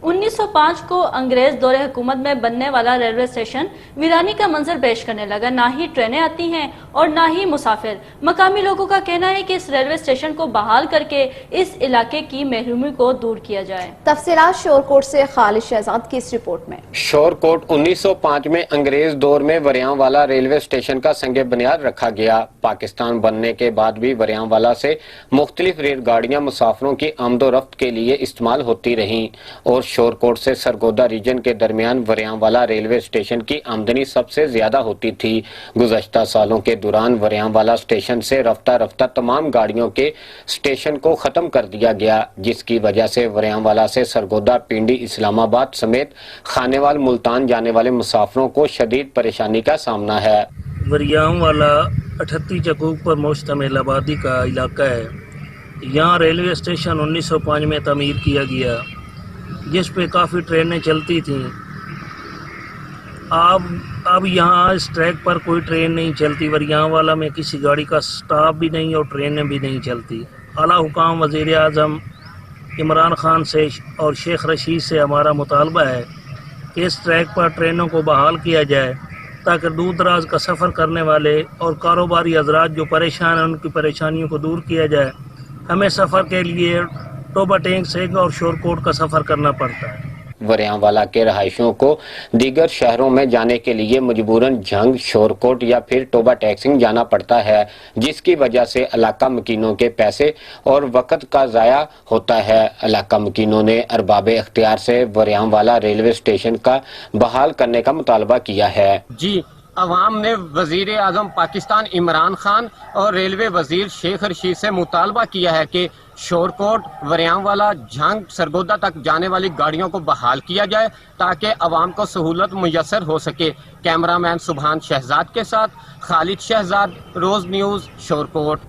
1905 को अंग्रेज दौरे हुकूमत में बनने वाला रेलवे स्टेशन वीरानी का मंजर पेश करने लगा। ना ही ट्रेनें आती हैं और ना ही मुसाफिर। मकामी लोगों का कहना है कि इस रेलवे स्टेशन को बहाल करके इस इलाके की महरूमी को दूर किया जाए। तफसीलात शोरकोट से खालिद शहजाद की इस रिपोर्ट में। शोरकोट 1905 में अंग्रेज दौर में वरियांवाला रेलवे स्टेशन का संगे बुनियाद रखा गया। पाकिस्तान बनने के बाद भी वरियांवाला से मुख्तलिफ रेलगाड़ियां मुसाफिरों की आमदोरफ्त के लिए इस्तेमाल होती रहीं और शोरकोट से सरगोदा रीजन के दरमियान वरियांवाला रेलवे स्टेशन की आमदनी सबसे ज्यादा होती थी। गुज़श्ता सालों के दौरान वरियांवाला स्टेशन से रफ्ता रफ्ता तमाम गाड़ियों के स्टेशन को खत्म कर दिया गया, जिसकी वजह से वरियांवाला से सरगोदा, पिंडी, इस्लामाबाद समेत खानेवाल, मुल्तान जाने वाले मुसाफिरों को शदीद परेशानी का सामना है। वरियांवाला 38 चकूक पर मुश्तमिल आबादी का इलाका है। यहाँ रेलवे स्टेशन 1905 में तमीर किया गया, जिस पे काफ़ी ट्रेनें चलती थीं। अब यहाँ इस ट्रैक पर कोई ट्रेन नहीं चलती। वरियांवाला में किसी गाड़ी का स्टाफ भी नहीं और ट्रेनें भी नहीं चलती। आला हुकाम वज़ीर आज़म इमरान खान से और शेख रशीद से हमारा मुतालबा है कि इस ट्रैक पर ट्रेनों को बहाल किया जाए, ताकि दूर दराज का सफ़र करने वाले और कारोबारी हजरात जो परेशान हैं उनकी परेशानियों को दूर किया जाए। हमें सफ़र के लिए टोबा टैंक से और शोरकोट का सफ़र करना पड़ता है। वरियांवाला के रहायशियों को दीगर शहरों में जाने के लिए मजबूरन झंग, शोरकोट या फिर टोबा टैक्सिंग जाना पड़ता है, जिसकी वजह से इलाका मकीनों के पैसे और वक़्त का ज़ाया होता है। इलाका मकीनों ने अरबाब इख्तियार से वरियांवाला रेलवे स्टेशन का बहाल करने का मुतालबा किया है। जी, अवाम ने वजीर आज़म पाकिस्तान इमरान खान और रेलवे वजीर शेख रशीद से मुतालबा किया है कि शोरकोट, वरियांवाला, झंग, सरगोदा तक जाने वाली गाड़ियों को बहाल किया जाए, ताकि अवाम को सहूलत मुयस्सर हो सके। कैमरामैन सुभान शहजाद के साथ खालिद शहजाद, रोज न्यूज़, शोरकोट।